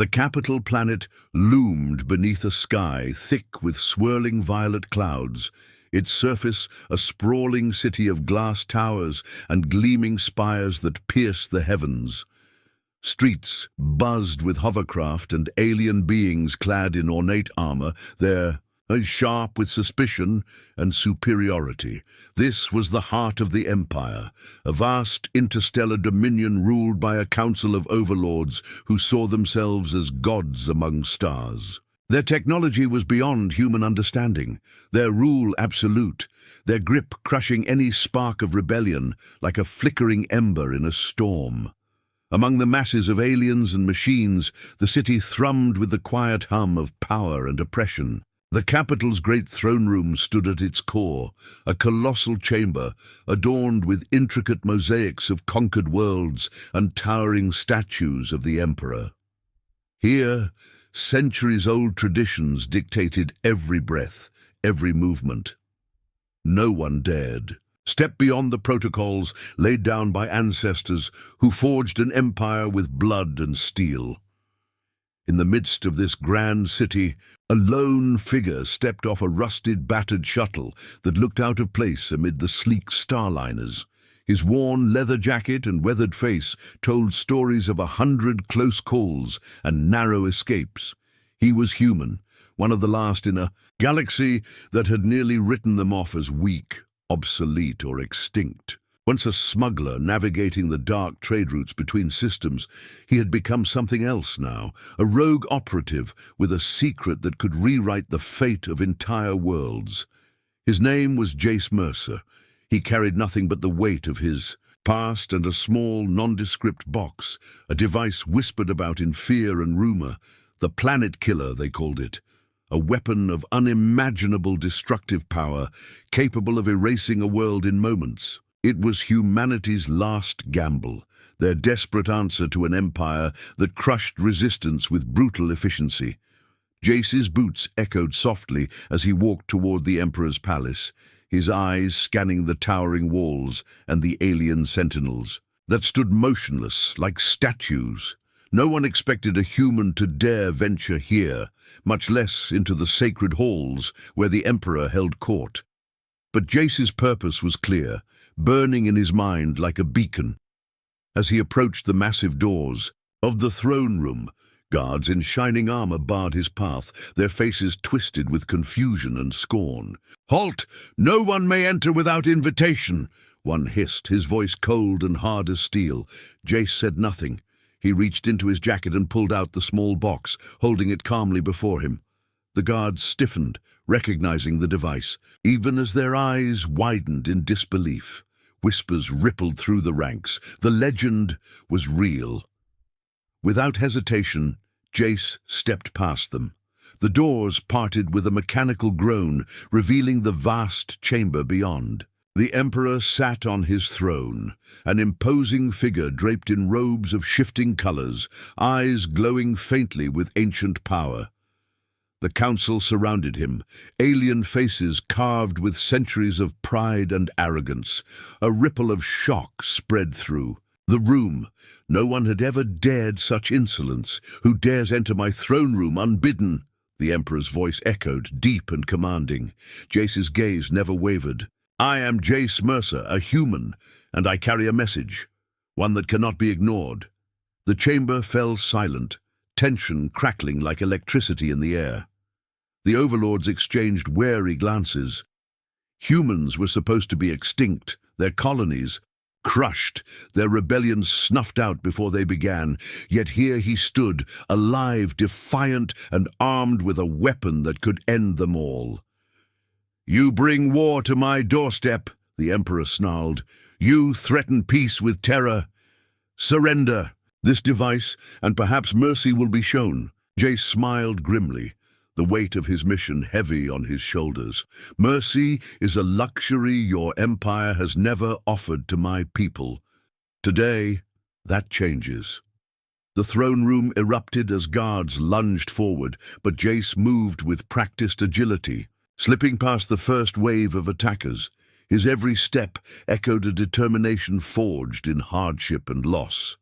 The capital planet loomed beneath a sky thick with swirling violet clouds, its surface a sprawling city of glass towers and gleaming spires that pierced the heavens. Streets buzzed with hovercraft and alien beings clad in ornate armor, their eyes sharp with suspicion and superiority. This was the heart of the Empire, a vast interstellar dominion ruled by a council of overlords who saw themselves as gods among stars. Their technology was beyond human understanding, their rule absolute, their grip crushing any spark of rebellion like a flickering ember in a storm. Among the masses of aliens and machines, the city thrummed with the quiet hum of power and oppression. The capital's great throne room stood at its core, a colossal chamber adorned with intricate mosaics of conquered worlds and towering statues of the emperor. Here, centuries-old traditions dictated every breath, every movement. No one dared step beyond the protocols laid down by ancestors who forged an empire with blood and steel. In the midst of this grand city, a lone figure stepped off a rusted, battered shuttle that looked out of place amid the sleek starliners. His worn leather jacket and weathered face told stories of 100 close calls and narrow escapes. He was human, one of the last in a galaxy that had nearly written them off as weak, obsolete, or extinct. Once a smuggler navigating the dark trade routes between systems, he had become something else now, a rogue operative with a secret that could rewrite the fate of entire worlds. His name was Jace Mercer. He carried nothing but the weight of his past and a small, nondescript box, a device whispered about in fear and rumor. The Planet Killer, they called it. A weapon of unimaginable destructive power, capable of erasing a world in moments. It was humanity's last gamble, their desperate answer to an empire that crushed resistance with brutal efficiency. Jace's boots echoed softly as he walked toward the Emperor's palace, his eyes scanning the towering walls and the alien sentinels that stood motionless like statues. No one expected a human to dare venture here, much less into the sacred halls where the Emperor held court. But Jace's purpose was clear, burning in his mind like a beacon. As he approached the massive doors of the throne room, guards in shining armor barred his path, their faces twisted with confusion and scorn. "Halt! No one may enter without invitation," one hissed, his voice cold and hard as steel. Jace said nothing. He reached into his jacket and pulled out the small box, holding it calmly before him. The guards stiffened, recognizing the device, even as their eyes widened in disbelief. Whispers rippled through the ranks. The legend was real. Without hesitation, Jace stepped past them. The doors parted with a mechanical groan, revealing the vast chamber beyond. The Emperor sat on his throne, an imposing figure draped in robes of shifting colors, eyes glowing faintly with ancient power. The council surrounded him, alien faces carved with centuries of pride and arrogance. A ripple of shock spread through the room. No one had ever dared such insolence. "Who dares enter my throne room unbidden?" The Emperor's voice echoed, deep and commanding. Jace's gaze never wavered. "I am Jace Mercer, a human, and I carry a message, one that cannot be ignored." The chamber fell silent, tension crackling like electricity in the air. The overlords exchanged wary glances. Humans were supposed to be extinct, their colonies crushed, their rebellions snuffed out before they began. Yet here he stood, alive, defiant, and armed with a weapon that could end them all. "You bring war to my doorstep," the Emperor snarled. "You threaten peace with terror. Surrender this device, and perhaps mercy will be shown." Jace smiled grimly, the weight of his mission heavy on his shoulders. "Mercy is a luxury your empire has never offered to my people. Today, that changes." The throne room erupted as guards lunged forward, but Jace moved with practiced agility, slipping past the first wave of attackers. His every step echoed a determination forged in hardship and loss.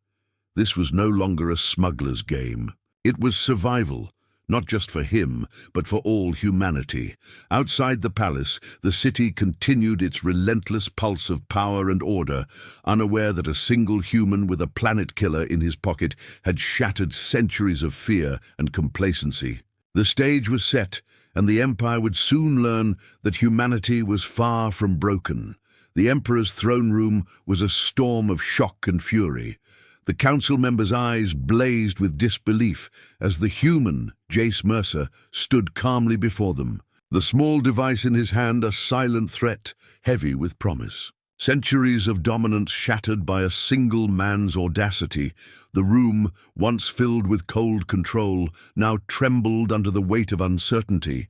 This was no longer a smuggler's game. It was survival, not just for him, but for all humanity. Outside the palace, the city continued its relentless pulse of power and order, unaware that a single human with a planet killer in his pocket had shattered centuries of fear and complacency. The stage was set, and the Empire would soon learn that humanity was far from broken. The Emperor's throne room was a storm of shock and fury. The council members' eyes blazed with disbelief as the human, Jace Mercer, stood calmly before them, the small device in his hand a silent threat, heavy with promise. Centuries of dominance shattered by a single man's audacity, the room, once filled with cold control, now trembled under the weight of uncertainty.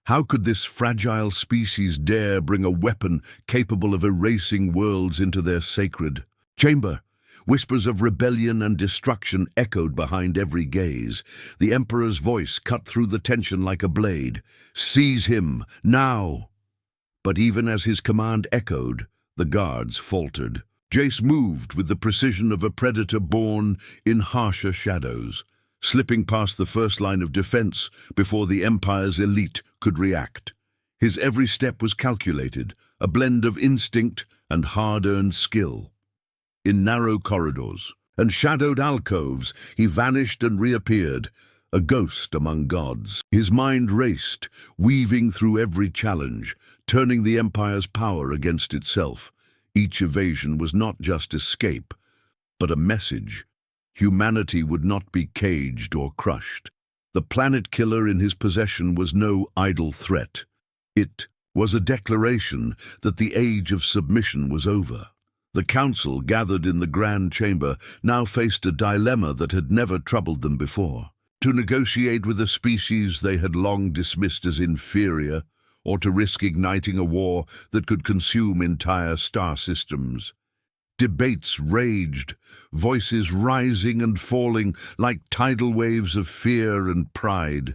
How could this fragile species dare bring a weapon capable of erasing worlds into their sacred chamber? Whispers of rebellion and destruction echoed behind every gaze. The Emperor's voice cut through the tension like a blade. "Seize him, now!" But even as his command echoed, the guards faltered. Jace moved with the precision of a predator born in harsher shadows, slipping past the first line of defense before the Empire's elite could react. His every step was calculated, a blend of instinct and hard-earned skill. In narrow corridors and shadowed alcoves, he vanished and reappeared, a ghost among gods. His mind raced, weaving through every challenge, turning the Empire's power against itself. Each evasion was not just escape, but a message. Humanity would not be caged or crushed. The planet killer in his possession was no idle threat. It was a declaration that the age of submission was over. The council, gathered in the Grand Chamber, now faced a dilemma that had never troubled them before: to negotiate with a species they had long dismissed as inferior, or to risk igniting a war that could consume entire star systems. Debates raged, voices rising and falling like tidal waves of fear and pride.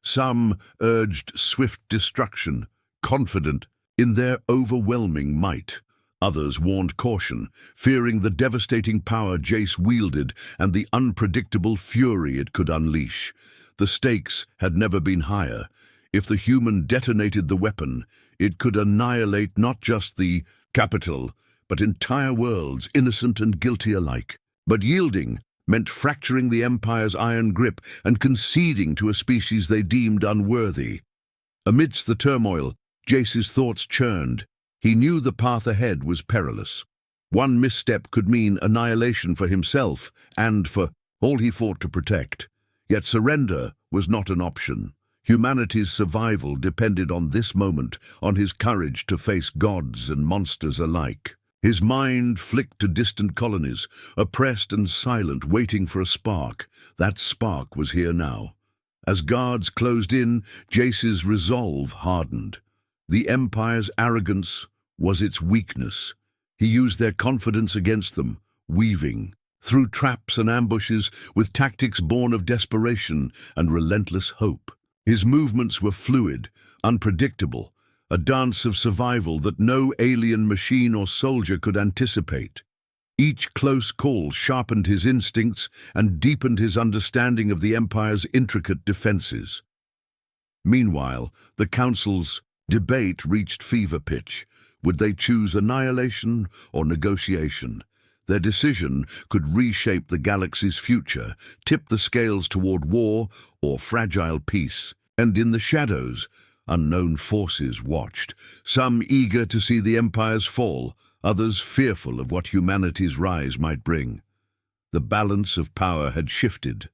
Some urged swift destruction, confident in their overwhelming might. Others warned caution, fearing the devastating power Jace wielded and the unpredictable fury it could unleash. The stakes had never been higher. If the human detonated the weapon, it could annihilate not just the capital, but entire worlds, innocent and guilty alike. But yielding meant fracturing the Empire's iron grip and conceding to a species they deemed unworthy. Amidst the turmoil, Jace's thoughts churned. He knew the path ahead was perilous. One misstep could mean annihilation for himself and for all he fought to protect. Yet surrender was not an option. Humanity's survival depended on this moment, on his courage to face gods and monsters alike. His mind flicked to distant colonies, oppressed and silent, waiting for a spark. That spark was here now. As guards closed in, Jace's resolve hardened. The Empire's arrogance was its weakness. He used their confidence against them, weaving through traps and ambushes with tactics born of desperation and relentless hope. His movements were fluid, unpredictable, a dance of survival that no alien machine or soldier could anticipate. Each close call sharpened his instincts and deepened his understanding of the Empire's intricate defenses. Meanwhile, the Council's debate reached fever pitch. Would they choose annihilation or negotiation? Their decision could reshape the galaxy's future, tip the scales toward war or fragile peace. And in the shadows, unknown forces watched, some eager to see the Empire's fall, others fearful of what humanity's rise might bring. The balance of power had shifted.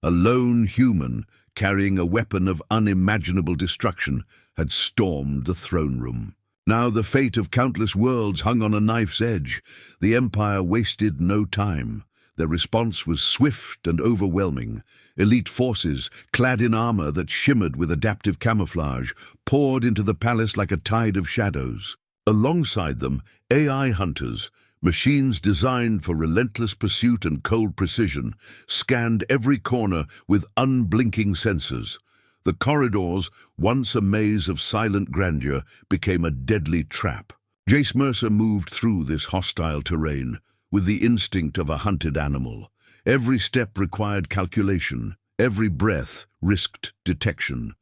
A lone human, carrying a weapon of unimaginable destruction, had stormed the throne room. Now the fate of countless worlds hung on a knife's edge. The Empire wasted no time. Their response was swift and overwhelming. Elite forces, clad in armor that shimmered with adaptive camouflage, poured into the palace like a tide of shadows. Alongside them, AI hunters, machines designed for relentless pursuit and cold precision, scanned every corner with unblinking sensors. The corridors, once a maze of silent grandeur, became a deadly trap. Jace Mercer moved through this hostile terrain with the instinct of a hunted animal. Every step required calculation, Every breath risked detection.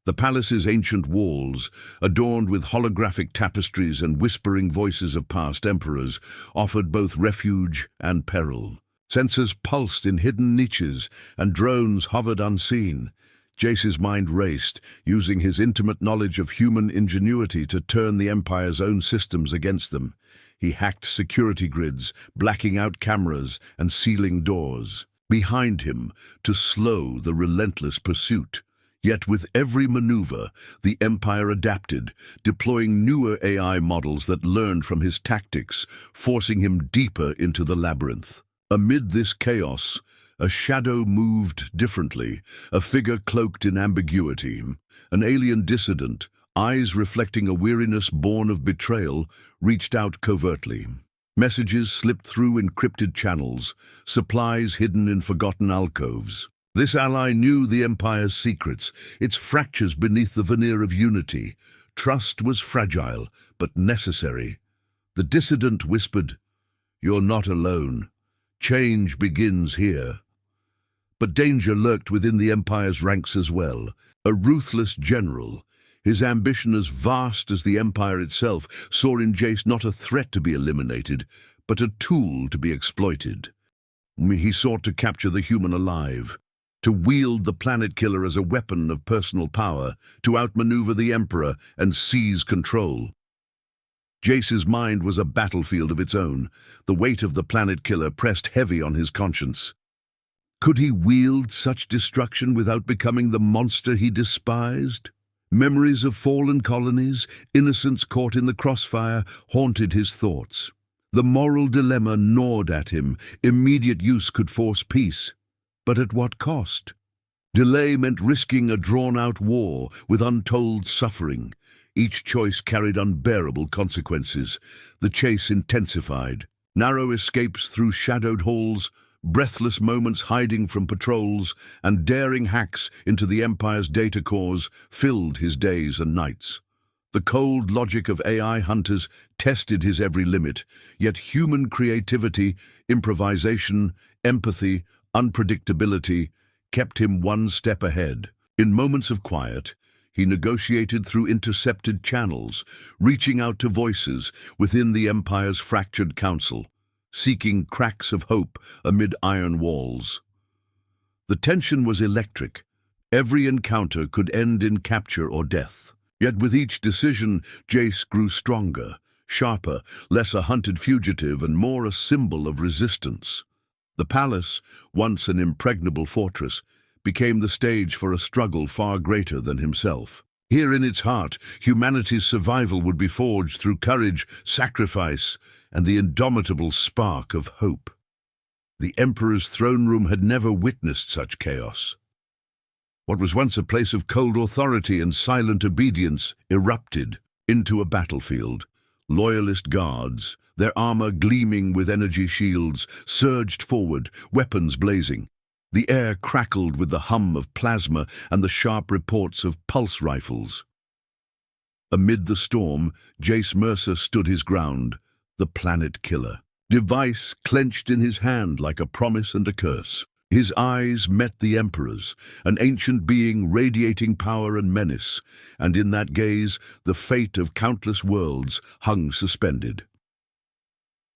The palace's ancient walls, adorned with holographic tapestries and whispering voices of past emperors, offered both refuge and peril. Sensors pulsed in hidden niches, and drones hovered unseen. Jace's mind raced, using his intimate knowledge of human ingenuity to turn the Empire's own systems against them. He hacked security grids, blacking out cameras and sealing doors behind him to slow the relentless pursuit. Yet with every maneuver, the Empire adapted, deploying newer AI models that learned from his tactics, forcing him deeper into the labyrinth. Amid this chaos, a shadow moved differently, a figure cloaked in ambiguity. An alien dissident, eyes reflecting a weariness born of betrayal, reached out covertly. Messages slipped through encrypted channels, supplies hidden in forgotten alcoves. This ally knew the Empire's secrets, its fractures beneath the veneer of unity. Trust was fragile, but necessary. The dissident whispered, "You're not alone. Change begins here." But danger lurked within the Empire's ranks as well. A ruthless general, his ambition as vast as the Empire itself, saw in Jace not a threat to be eliminated, but a tool to be exploited. He sought to capture the human alive, to wield the planet killer as a weapon of personal power, to outmaneuver the Emperor and seize control. Jace's mind was a battlefield of its own. The weight of the planet killer pressed heavy on his conscience. Could he wield such destruction without becoming the monster he despised? Memories of fallen colonies, innocents caught in the crossfire, haunted his thoughts. The moral dilemma gnawed at him. Immediate use could force peace. But at what cost? Delay meant risking a drawn-out war with untold suffering. Each choice carried unbearable consequences. The chase intensified. Narrow escapes through shadowed halls, breathless moments hiding from patrols, and daring hacks into the Empire's data cores filled his days and nights. The cold logic of AI hunters tested his every limit, yet human creativity, improvisation, empathy, unpredictability kept him one step ahead. In moments of quiet, he negotiated through intercepted channels, reaching out to voices within the Empire's fractured council, seeking cracks of hope amid iron walls. The tension was electric. Every encounter could end in capture or death. Yet with each decision, Jace grew stronger, sharper, less a hunted fugitive and more a symbol of resistance. The palace, once an impregnable fortress, became the stage for a struggle far greater than himself. Here in its heart, humanity's survival would be forged through courage, sacrifice, and the indomitable spark of hope. The Emperor's throne room had never witnessed such chaos. What was once a place of cold authority and silent obedience erupted into a battlefield. Loyalist guards, their armor gleaming with energy shields, surged forward, weapons blazing. The air crackled with the hum of plasma and the sharp reports of pulse rifles. Amid the storm, Jace Mercer stood his ground, the planet killer. Device clenched in his hand like a promise and a curse. His eyes met the Emperor's, an ancient being radiating power and menace, and in that gaze the fate of countless worlds hung suspended.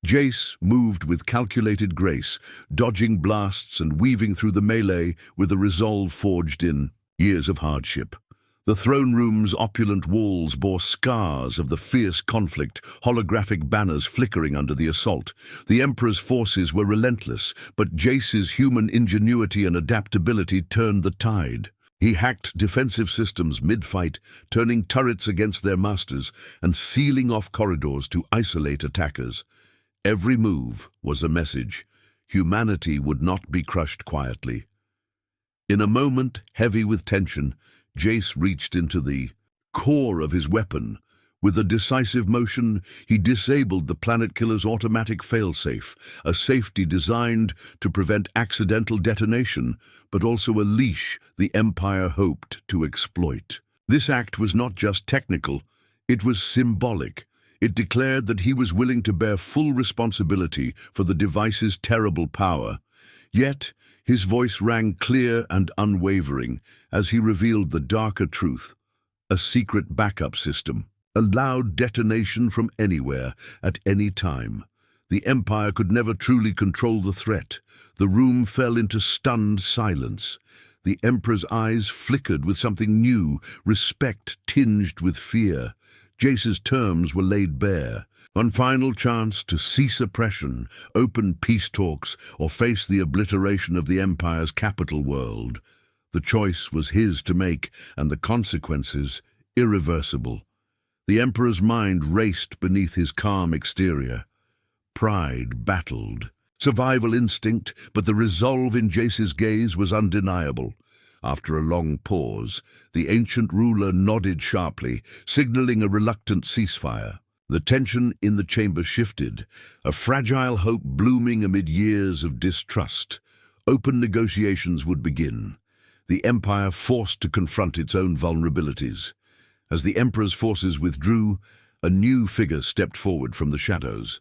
Jace moved with calculated grace, dodging blasts and weaving through the melee with a resolve forged in years of hardship. The throne room's opulent walls bore scars of the fierce conflict, holographic banners flickering under the assault. The Emperor's forces were relentless, but Jace's human ingenuity and adaptability turned the tide. He hacked defensive systems mid-fight, turning turrets against their masters and sealing off corridors to isolate attackers. Every move was a message. Humanity would not be crushed quietly. In a moment heavy with tension, Jace reached into the core of his weapon. With a decisive motion, he disabled the planet killer's automatic failsafe, a safety designed to prevent accidental detonation, but also a leash the Empire hoped to exploit. This act was not just technical, it was symbolic. It declared that he was willing to bear full responsibility for the device's terrible power. Yet, His voice rang clear and unwavering as he revealed the darker truth: a secret backup system, allowed detonation from anywhere, at any time. The Empire could never truly control the threat. The room fell into stunned silence. The Emperor's eyes flickered with something new, respect tinged with fear. Jace's terms were laid bare. One final chance to cease oppression, open peace talks, or face the obliteration of the Empire's capital world. The choice was his to make, and the consequences irreversible. The Emperor's mind raced beneath his calm exterior. Pride battled. Survival instinct, but the resolve in Jace's gaze was undeniable. After a long pause, the ancient ruler nodded sharply, signaling a reluctant ceasefire. The tension in the chamber shifted, a fragile hope blooming amid years of distrust. Open negotiations would begin, the Empire forced to confront its own vulnerabilities. As the Emperor's forces withdrew, a new figure stepped forward from the shadows.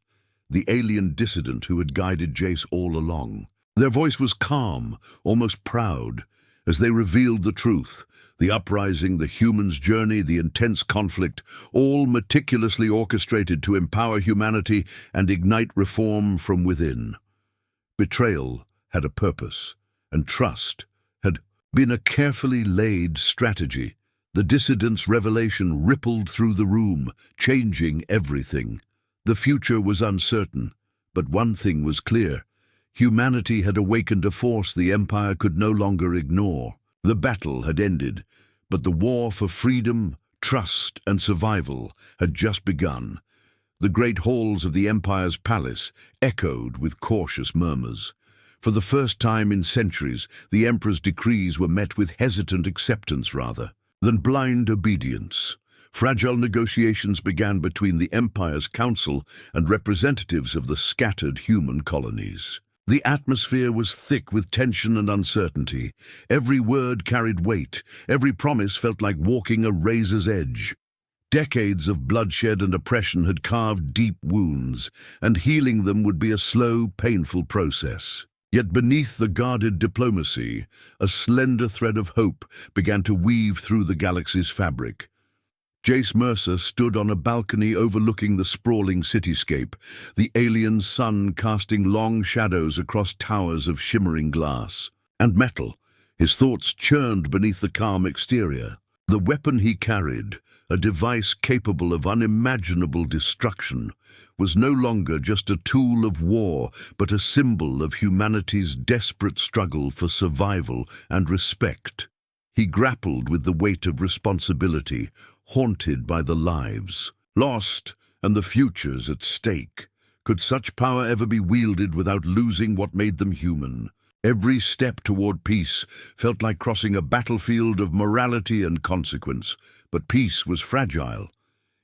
The alien dissident who had guided Jace all along. Their voice was calm, almost proud, as they revealed the truth. The uprising, the human's journey, the intense conflict, all meticulously orchestrated to empower humanity and ignite reform from within. Betrayal had a purpose, and trust had been a carefully laid strategy. The dissident's revelation rippled through the room, changing everything. The future was uncertain, but one thing was clear. Humanity had awakened a force the Empire could no longer ignore. The battle had ended, but the war for freedom, trust, and survival had just begun. The great halls of the Empire's palace echoed with cautious murmurs. For the first time in centuries, the Emperor's decrees were met with hesitant acceptance rather than blind obedience. Fragile negotiations began between the Empire's council and representatives of the scattered human colonies. The atmosphere was thick with tension and uncertainty. Every word carried weight. Every promise felt like walking a razor's edge. Decades of bloodshed and oppression had carved deep wounds, and healing them would be a slow, painful process. Yet beneath the guarded diplomacy, a slender thread of hope began to weave through the galaxy's fabric. Jace Mercer stood on a balcony overlooking the sprawling cityscape, the alien sun casting long shadows across towers of shimmering glass and metal. His thoughts churned beneath the calm exterior. The weapon he carried, a device capable of unimaginable destruction, was no longer just a tool of war, but a symbol of humanity's desperate struggle for survival and respect. He grappled with the weight of responsibility, haunted by the lives lost and the futures at stake. Could such power ever be wielded without losing what made them human? Every step toward peace felt like crossing a battlefield of morality and consequence, but peace was fragile.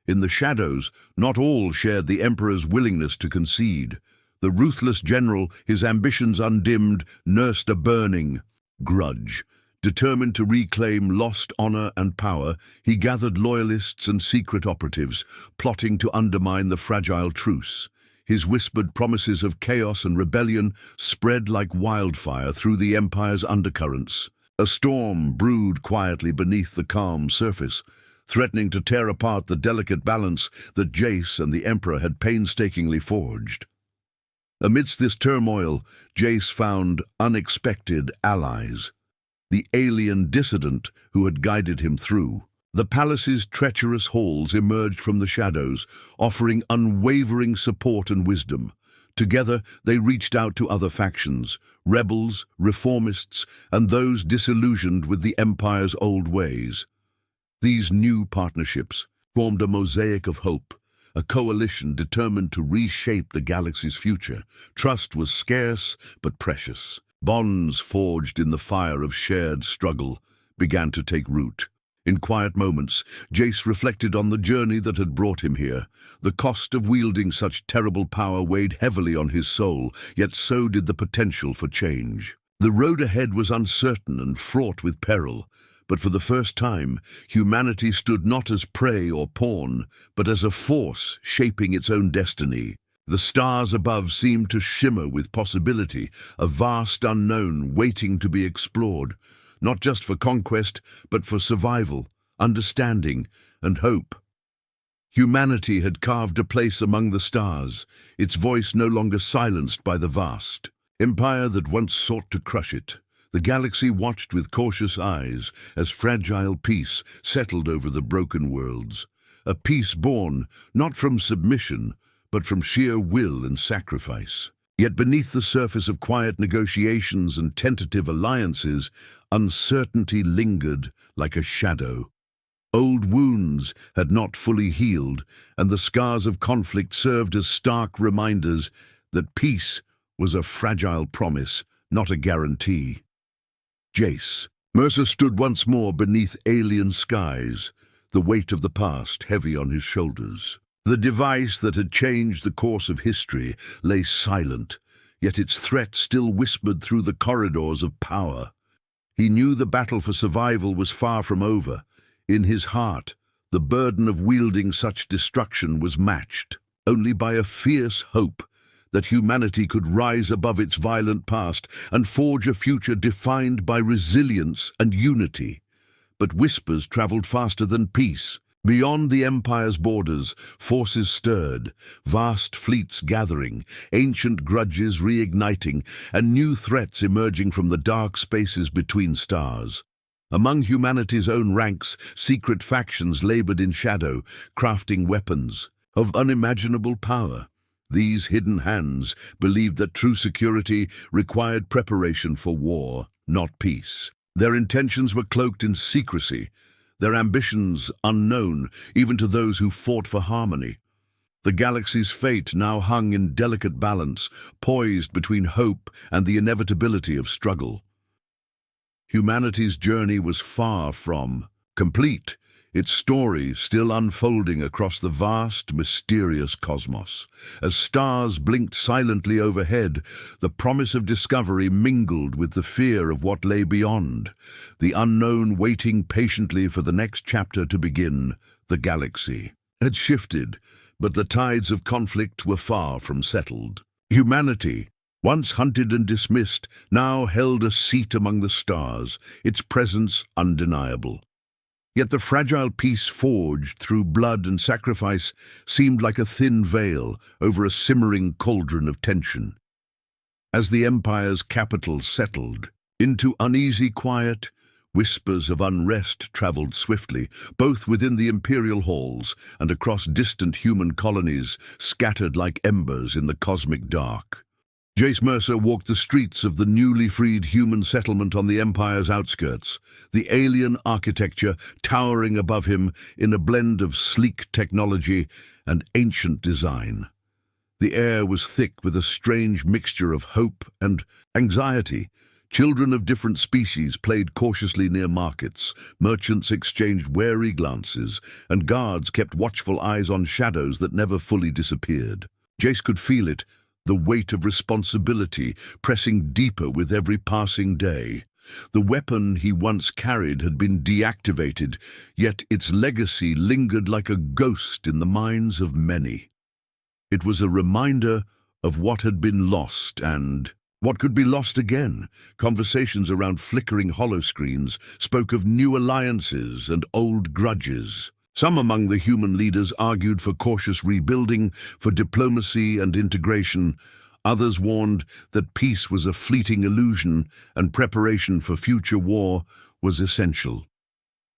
In the shadows, not all shared the Emperor's willingness to concede. The ruthless general, his ambitions undimmed, nursed a burning grudge. Determined to reclaim lost honor and power, he gathered loyalists and secret operatives, plotting to undermine the fragile truce. His whispered promises of chaos and rebellion spread like wildfire through the Empire's undercurrents. A storm brewed quietly beneath the calm surface, threatening to tear apart the delicate balance that Jace and the Emperor had painstakingly forged. Amidst this turmoil, Jace found unexpected allies. The alien dissident who had guided him through. The palace's treacherous halls emerged from the shadows, offering unwavering support and wisdom. Together, they reached out to other factions, rebels, reformists, and those disillusioned with the Empire's old ways. These new partnerships formed a mosaic of hope, a coalition determined to reshape the galaxy's future. Trust was scarce but precious. Bonds forged in the fire of shared struggle began to take root. In quiet moments, Jace reflected on the journey that had brought him here. The cost of wielding such terrible power weighed heavily on his soul, yet so did the potential for change. The road ahead was uncertain and fraught with peril, but for the first time, humanity stood not as prey or pawn, but as a force shaping its own destiny. The stars above seemed to shimmer with possibility, a vast unknown waiting to be explored, not just for conquest, but for survival, understanding, and hope. Humanity had carved a place among the stars, its voice no longer silenced by the vast empire that once sought to crush it. The galaxy watched with cautious eyes as fragile peace settled over the broken worlds, a peace born not from submission, but from sheer will and sacrifice. Yet beneath the surface of quiet negotiations and tentative alliances, uncertainty lingered like a shadow. Old wounds had not fully healed, and the scars of conflict served as stark reminders that peace was a fragile promise, not a guarantee. Jace. Mercer stood once more beneath alien skies, the weight of the past heavy on his shoulders. The device that had changed the course of history lay silent, yet its threat still whispered through the corridors of power. He knew the battle for survival was far from over. In his heart, the burden of wielding such destruction was matched only by a fierce hope that humanity could rise above its violent past and forge a future defined by resilience and unity. But whispers traveled faster than peace. Beyond the Empire's borders, forces stirred, vast fleets gathering, ancient grudges reigniting, and new threats emerging from the dark spaces between stars. Among humanity's own ranks, secret factions labored in shadow, crafting weapons of unimaginable power. These hidden hands believed that true security required preparation for war, not peace. Their intentions were cloaked in secrecy, their ambitions unknown even to those who fought for harmony. The galaxy's fate now hung in delicate balance, poised between hope and the inevitability of struggle. Humanity's journey was far from complete, its story still unfolding across the vast, mysterious cosmos. As stars blinked silently overhead, the promise of discovery mingled with the fear of what lay beyond, the unknown waiting patiently for the next chapter to begin. The galaxy had shifted, but the tides of conflict were far from settled. Humanity, once hunted and dismissed, now held a seat among the stars, its presence undeniable. Yet the fragile peace forged through blood and sacrifice seemed like a thin veil over a simmering cauldron of tension. As the Empire's capital settled into uneasy quiet, whispers of unrest traveled swiftly, both within the imperial halls and across distant human colonies scattered like embers in the cosmic dark. Jace Mercer walked the streets of the newly freed human settlement on the Empire's outskirts, the alien architecture towering above him in a blend of sleek technology and ancient design. The air was thick with a strange mixture of hope and anxiety. Children of different species played cautiously near markets, merchants exchanged wary glances, and guards kept watchful eyes on shadows that never fully disappeared. Jace could feel it, the weight of responsibility pressing deeper with every passing day. The weapon he once carried had been deactivated, yet its legacy lingered like a ghost in the minds of many. It was a reminder of what had been lost and what could be lost again. Conversations around flickering holoscreens spoke of new alliances and old grudges. Some among the human leaders argued for cautious rebuilding, for diplomacy and integration. Others warned that peace was a fleeting illusion and preparation for future war was essential.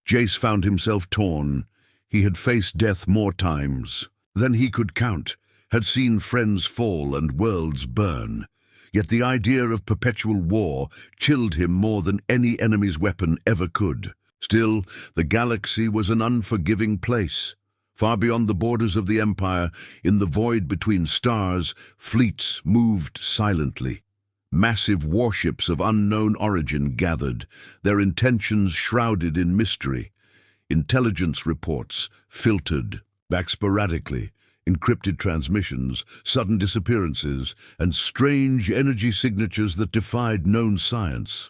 Jace found himself torn. He had faced death more times than he could count, had seen friends fall and worlds burn. Yet the idea of perpetual war chilled him more than any enemy's weapon ever could. Still, the galaxy was an unforgiving place. Far beyond the borders of the Empire, in the void between stars, fleets moved silently. Massive warships of unknown origin gathered, their intentions shrouded in mystery. Intelligence reports filtered back sporadically, encrypted transmissions, sudden disappearances, and strange energy signatures that defied known science.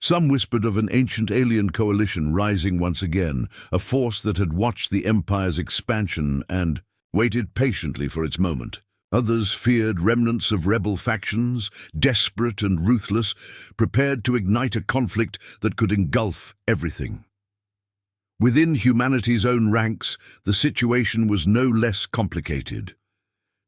Some whispered of an ancient alien coalition rising once again, a force that had watched the Empire's expansion and waited patiently for its moment. Others feared remnants of rebel factions, desperate and ruthless, prepared to ignite a conflict that could engulf everything. Within humanity's own ranks, the situation was no less complicated.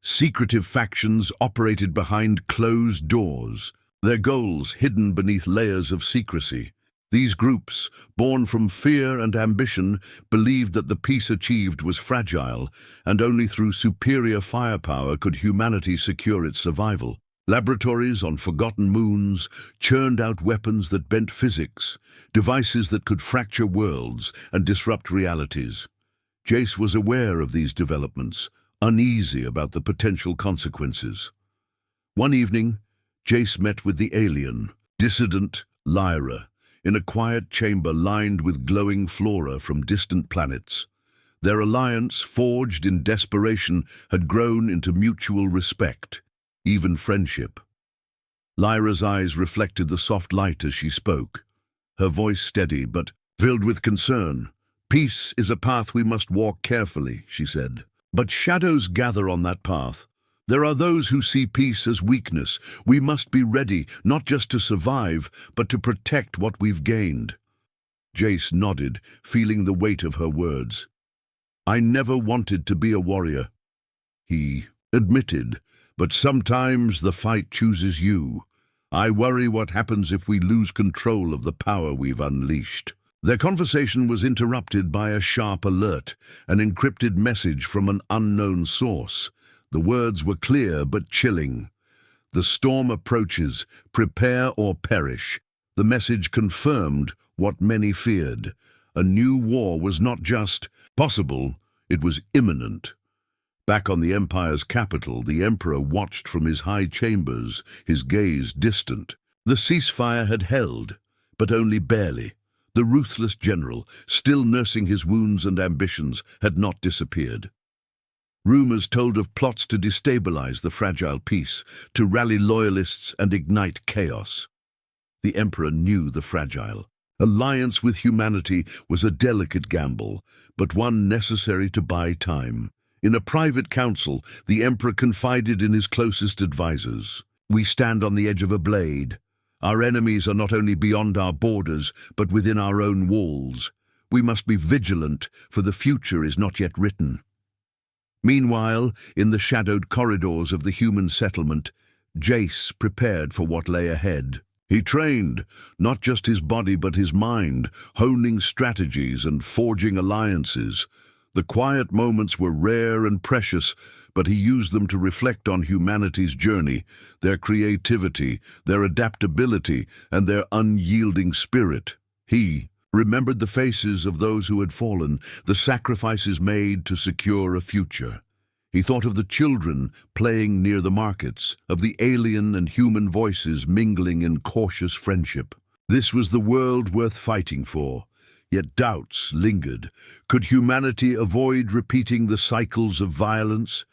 Secretive factions operated behind closed doors, their goals hidden beneath layers of secrecy. These groups, born from fear and ambition, believed that the peace achieved was fragile, and only through superior firepower could humanity secure its survival. Laboratories on forgotten moons churned out weapons that bent physics, devices that could fracture worlds and disrupt realities. Jace was aware of these developments, uneasy about the potential consequences. One evening, Jace met with the alien, dissident Lyra, in a quiet chamber lined with glowing flora from distant planets. Their alliance, forged in desperation, had grown into mutual respect, even friendship. Lyra's eyes reflected the soft light as she spoke, her voice steady but filled with concern. "Peace is a path we must walk carefully," she said. "But shadows gather on that path. There are those who see peace as weakness. We must be ready, not just to survive, but to protect what we've gained." Jace nodded, feeling the weight of her words. "I never wanted to be a warrior," he admitted, "but sometimes the fight chooses you. I worry what happens if we lose control of the power we've unleashed." Their conversation was interrupted by a sharp alert, an encrypted message from an unknown source. The words were clear but chilling. "The storm approaches. Prepare or perish." The message confirmed what many feared. A new war was not just possible, it was imminent. Back on the Empire's capital, the Emperor watched from his high chambers, his gaze distant. The ceasefire had held, but only barely. The ruthless general, still nursing his wounds and ambitions, had not disappeared. Rumors told of plots to destabilize the fragile peace, to rally loyalists and ignite chaos. The Emperor knew the fragile. Alliance with humanity was a delicate gamble, but one necessary to buy time. In a private council, the Emperor confided in his closest advisors. "We stand on the edge of a blade. Our enemies are not only beyond our borders, but within our own walls. We must be vigilant, for the future is not yet written." Meanwhile, in the shadowed corridors of the human settlement, Jace prepared for what lay ahead. He trained, not just his body but his mind, honing strategies and forging alliances. The quiet moments were rare and precious, but he used them to reflect on humanity's journey, their creativity, their adaptability, and their unyielding spirit. He remembered the faces of those who had fallen, the sacrifices made to secure a future. He thought of the children playing near the markets, of the alien and human voices mingling in cautious friendship. This was the world worth fighting for. Yet doubts lingered. Could humanity avoid repeating the cycles of violence?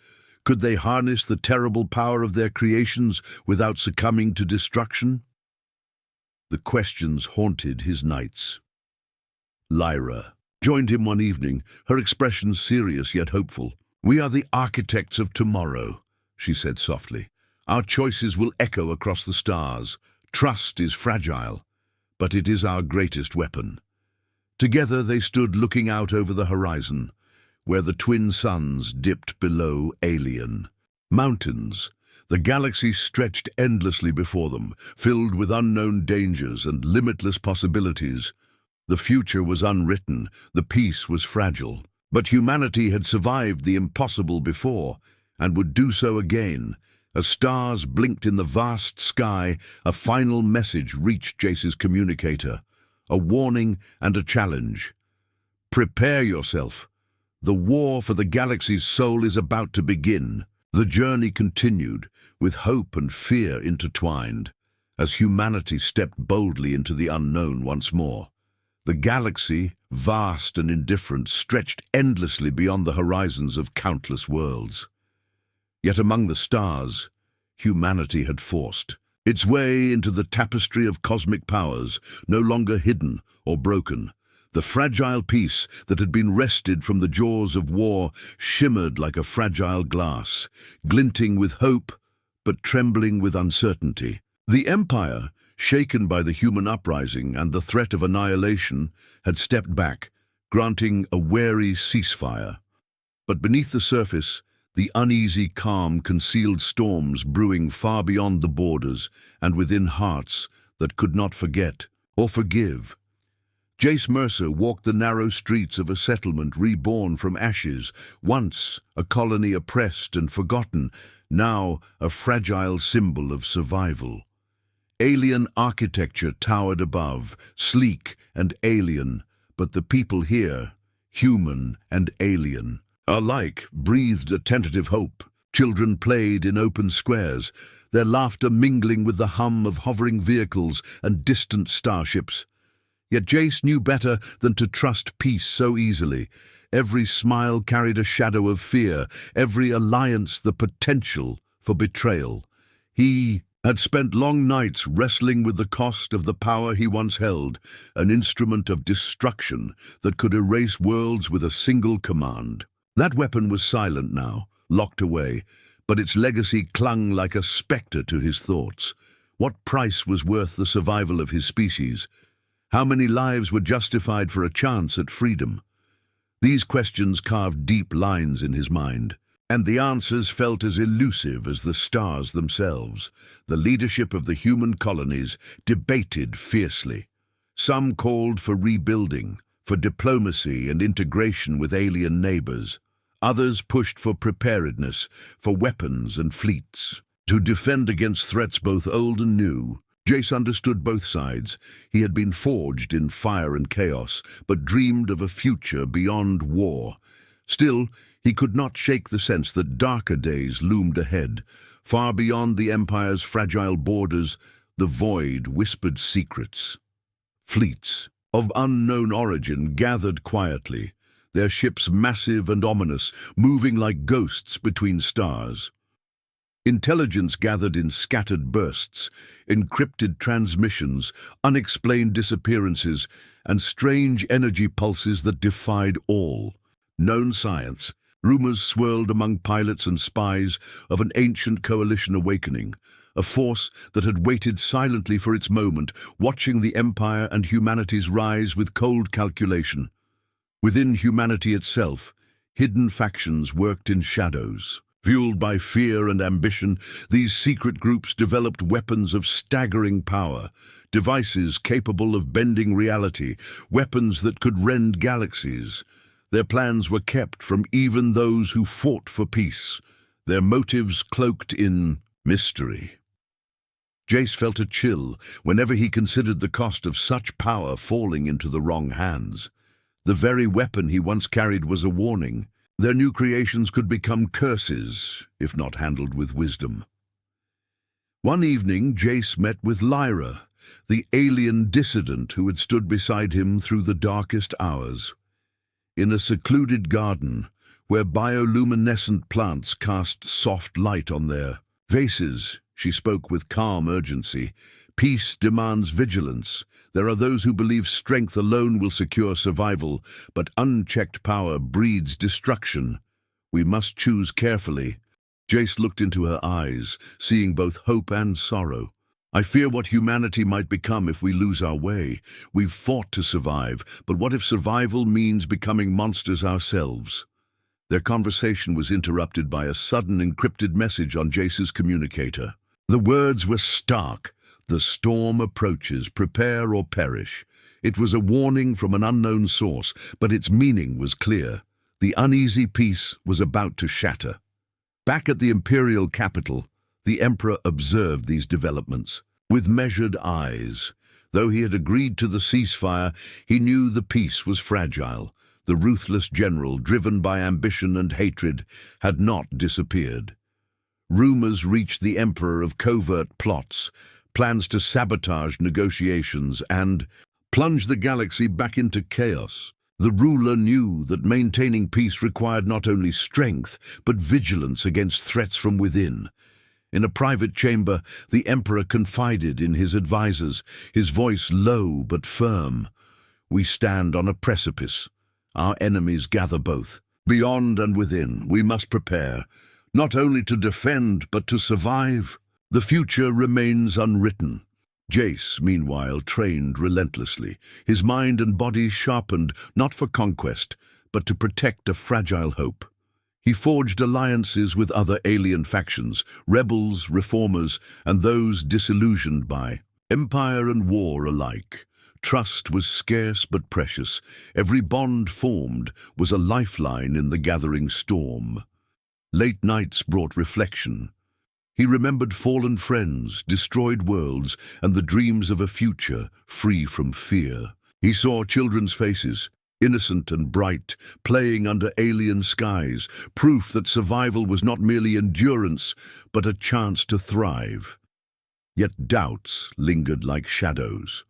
Could they harness the terrible power of their creations without succumbing to destruction? The questions haunted his nights. Lyra joined him one evening, her expression serious yet hopeful. "We are the architects of tomorrow," she said softly. "Our choices will echo across the stars. Trust is fragile, but it is our greatest weapon." Together they stood looking out over the horizon, where the twin suns dipped below Alien. Mountains, the galaxy stretched endlessly before them, filled with unknown dangers and limitless possibilities. The future was unwritten, the peace was fragile. But humanity had survived the impossible before, and would do so again. As stars blinked in the vast sky, a final message reached Jace's communicator. A warning and a challenge. "Prepare yourself. The war for the galaxy's soul is about to begin." The journey continued, with hope and fear intertwined, as humanity stepped boldly into the unknown once more. The galaxy, vast and indifferent, stretched endlessly beyond the horizons of countless worlds. Yet among the stars, humanity had forced its way into the tapestry of cosmic powers, no longer hidden or broken. The fragile peace that had been wrested from the jaws of war shimmered like a fragile glass, glinting with hope but trembling with uncertainty. The Empire, shaken by the human uprising and the threat of annihilation, had stepped back, granting a wary ceasefire. But beneath the surface, the uneasy calm concealed storms brewing far beyond the borders and within hearts that could not forget or forgive. Jace Mercer walked the narrow streets of a settlement reborn from ashes, once a colony oppressed and forgotten, now a fragile symbol of survival. Alien architecture towered above, sleek and alien, but the people here, human and alien, alike breathed a tentative hope. Children played in open squares, their laughter mingling with the hum of hovering vehicles and distant starships. Yet Jace knew better than to trust peace so easily. Every smile carried a shadow of fear, every alliance the potential for betrayal. He had spent long nights wrestling with the cost of the power he once held, an instrument of destruction that could erase worlds with a single command. That weapon was silent now, locked away, but its legacy clung like a spectre to his thoughts. What price was worth the survival of his species? How many lives were justified for a chance at freedom? These questions carved deep lines in his mind, and the answers felt as elusive as the stars themselves. The leadership of the human colonies debated fiercely. Some called for rebuilding, for diplomacy and integration with alien neighbors. Others pushed for preparedness, for weapons and fleets, to defend against threats both old and new. Jace understood both sides. He had been forged in fire and chaos, but dreamed of a future beyond war. Still, he could not shake the sense that darker days loomed ahead. Far beyond the Empire's fragile borders, the void whispered secrets. Fleets of unknown origin gathered quietly, their ships massive and ominous, moving like ghosts between stars. Intelligence gathered in scattered bursts, encrypted transmissions, unexplained disappearances, and strange energy pulses that defied all known science. Rumors swirled among pilots and spies of an ancient coalition awakening, a force that had waited silently for its moment, watching the Empire and humanity's rise with cold calculation. Within humanity itself, hidden factions worked in shadows. Fueled by fear and ambition, these secret groups developed weapons of staggering power, devices capable of bending reality, weapons that could rend galaxies. Their plans were kept from even those who fought for peace, their motives cloaked in mystery. Jace felt a chill whenever he considered the cost of such power falling into the wrong hands. The very weapon he once carried was a warning. Their new creations could become curses, if not handled with wisdom. One evening, Jace met with Lyra, the alien dissident who had stood beside him through the darkest hours. In a secluded garden, where bioluminescent plants cast soft light on their vases, she spoke with calm urgency. Peace demands vigilance. There are those who believe strength alone will secure survival, but unchecked power breeds destruction. We must choose carefully. Jace looked into her eyes, seeing both hope and sorrow. I fear what humanity might become if we lose our way. We've fought to survive, but what if survival means becoming monsters ourselves? Their conversation was interrupted by a sudden encrypted message on Jace's communicator. The words were stark. The storm approaches, prepare or perish. It was a warning from an unknown source, but its meaning was clear. The uneasy peace was about to shatter. Back at the imperial capital, the Emperor observed these developments with measured eyes. Though he had agreed to the ceasefire, he knew the peace was fragile. The ruthless general, driven by ambition and hatred, had not disappeared. Rumors reached the Emperor of covert plots, plans to sabotage negotiations and plunge the galaxy back into chaos. The ruler knew that maintaining peace required not only strength, but vigilance against threats from within. In a private chamber, the Emperor confided in his advisors, his voice low but firm. We stand on a precipice. Our enemies gather both. Beyond and within, we must prepare, not only to defend, but to survive. The future remains unwritten. Jace, meanwhile, trained relentlessly, his mind and body sharpened not for conquest, but to protect a fragile hope. He forged alliances with other alien factions, rebels, reformers, and those disillusioned by empire and war alike. Trust was scarce but precious. Every bond formed was a lifeline in the gathering storm. Late nights brought reflection. He remembered fallen friends, destroyed worlds, and the dreams of a future free from fear. He saw children's faces, innocent and bright, playing under alien skies, proof that survival was not merely endurance, but a chance to thrive. Yet doubts lingered like shadows.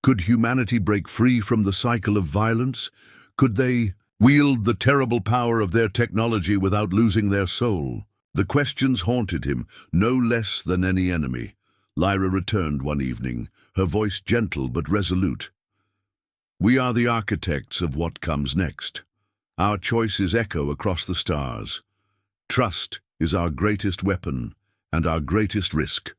Could humanity break free from the cycle of violence? Could they wield the terrible power of their technology without losing their soul? The questions haunted him, no less than any enemy. Lyra returned one evening, her voice gentle but resolute. We are the architects of what comes next. Our choices echo across the stars. Trust is our greatest weapon and our greatest risk.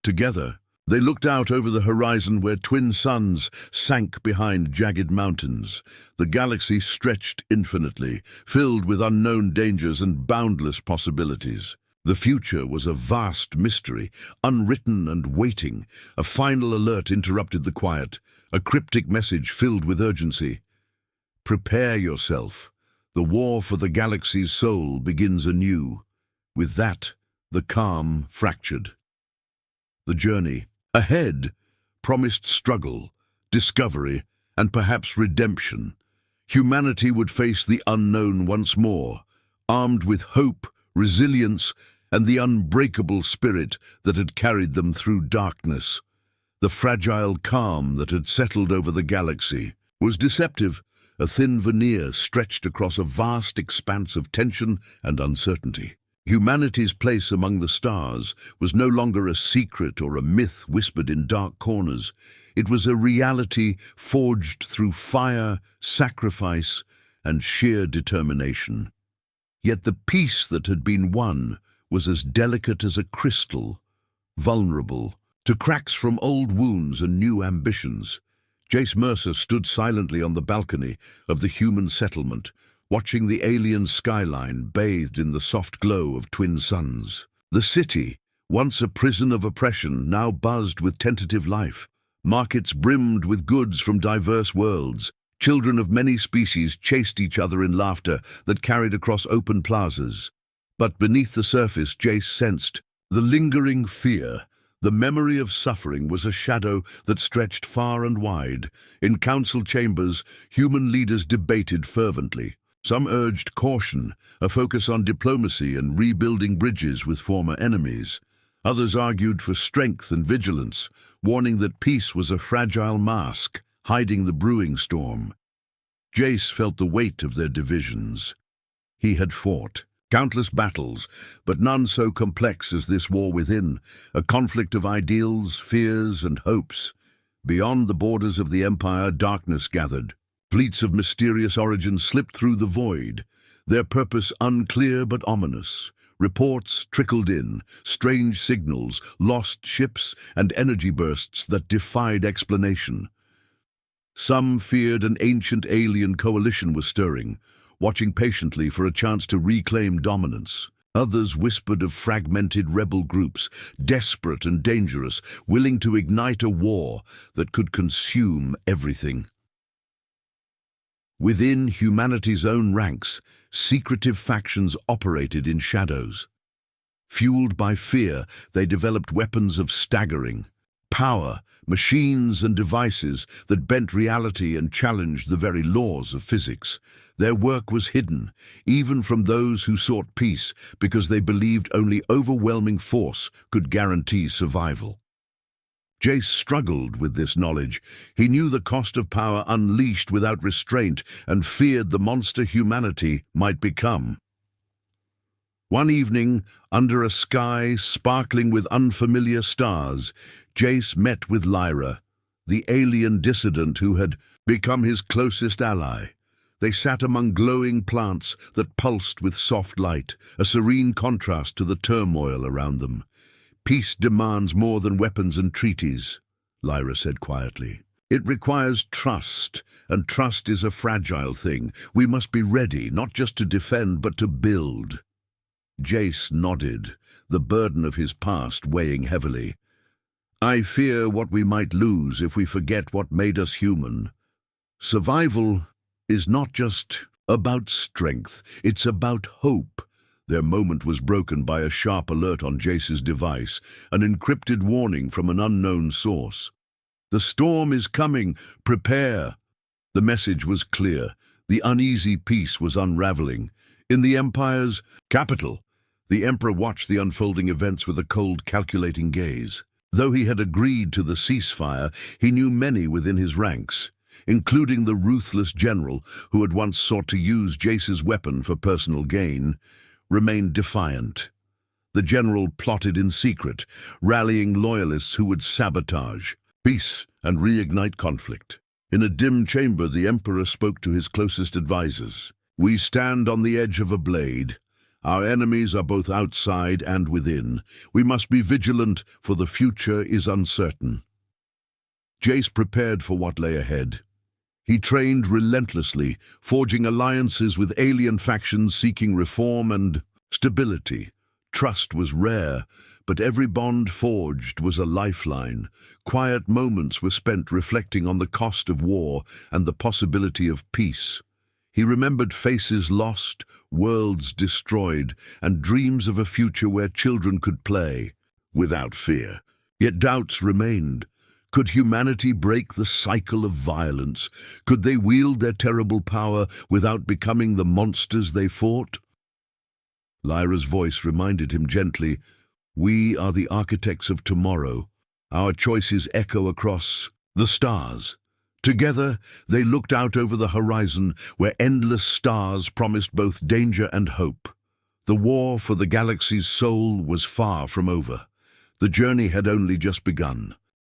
Together, they looked out over the horizon where twin suns sank behind jagged mountains. The galaxy stretched infinitely, filled with unknown dangers and boundless possibilities. The future was a vast mystery, unwritten and waiting. A final alert interrupted the quiet, a cryptic message filled with urgency. Prepare yourself. The war for the galaxy's soul begins anew. With that, the calm fractured. The journey ahead promised struggle, discovery, and perhaps redemption. Humanity would face the unknown once more, armed with hope, resilience, and the unbreakable spirit that had carried them through darkness. The fragile calm that had settled over the galaxy was deceptive, a thin veneer stretched across a vast expanse of tension and uncertainty. Humanity's place among the stars was no longer a secret or a myth whispered in dark corners. It was a reality forged through fire, sacrifice, and sheer determination. Yet the peace that had been won was as delicate as a crystal, vulnerable to cracks from old wounds and new ambitions. Jace Mercer stood silently on the balcony of the human settlement, watching the alien skyline bathed in the soft glow of twin suns. The city, once a prison of oppression, now buzzed with tentative life. Markets brimmed with goods from diverse worlds. Children of many species chased each other in laughter that carried across open plazas. But beneath the surface, Jace sensed the lingering fear. The memory of suffering was a shadow that stretched far and wide. In council chambers, human leaders debated fervently. Some urged caution, a focus on diplomacy and rebuilding bridges with former enemies. Others argued for strength and vigilance, warning that peace was a fragile mask, hiding the brewing storm. Jace felt the weight of their divisions. He had fought countless battles, but none so complex as this war within, a conflict of ideals, fears, and hopes. Beyond the borders of the Empire, darkness gathered. Fleets of mysterious origin slipped through the void, their purpose unclear but ominous. Reports trickled in, strange signals, lost ships, and energy bursts that defied explanation. Some feared an ancient alien coalition was stirring, watching patiently for a chance to reclaim dominance. Others whispered of fragmented rebel groups, desperate and dangerous, willing to ignite a war that could consume everything. Within humanity's own ranks, secretive factions operated in shadows. Fueled by fear, they developed weapons of staggering power, machines and devices that bent reality and challenged the very laws of physics. Their work was hidden, even from those who sought peace, because they believed only overwhelming force could guarantee survival. Jace struggled with this knowledge. He knew the cost of power unleashed without restraint and feared the monster humanity might become. One evening, under a sky sparkling with unfamiliar stars, Jace met with Lyra, the alien dissident who had become his closest ally. They sat among glowing plants that pulsed with soft light, a serene contrast to the turmoil around them. "Peace demands more than weapons and treaties," Lyra said quietly. "It requires trust, and trust is a fragile thing. We must be ready, not just to defend, but to build." Jace nodded, the burden of his past weighing heavily. "I fear what we might lose if we forget what made us human. Survival is not just about strength, it's about hope." Their moment was broken by a sharp alert on Jace's device, an encrypted warning from an unknown source. "The storm is coming, prepare." The message was clear. The uneasy peace was unraveling. In the Empire's capital, the Emperor watched the unfolding events with a cold, calculating gaze. Though he had agreed to the ceasefire, he knew many within his ranks, including the ruthless general who had once sought to use Jace's weapon for personal gain, remained defiant. The general plotted in secret, rallying loyalists who would sabotage peace and reignite conflict. In a dim chamber, the Emperor spoke to his closest advisors. "We stand on the edge of a blade. Our enemies are both outside and within. We must be vigilant, for the future is uncertain." Jace prepared for what lay ahead. He trained relentlessly, forging alliances with alien factions seeking reform and stability. Trust was rare, but every bond forged was a lifeline. Quiet moments were spent reflecting on the cost of war and the possibility of peace. He remembered faces lost, worlds destroyed, and dreams of a future where children could play without fear. Yet doubts remained. Could humanity break the cycle of violence? Could they wield their terrible power without becoming the monsters they fought? Lyra's voice reminded him gently, "We are the architects of tomorrow. Our choices echo across the stars." Together, they looked out over the horizon where endless stars promised both danger and hope. The war for the galaxy's soul was far from over. The journey had only just begun.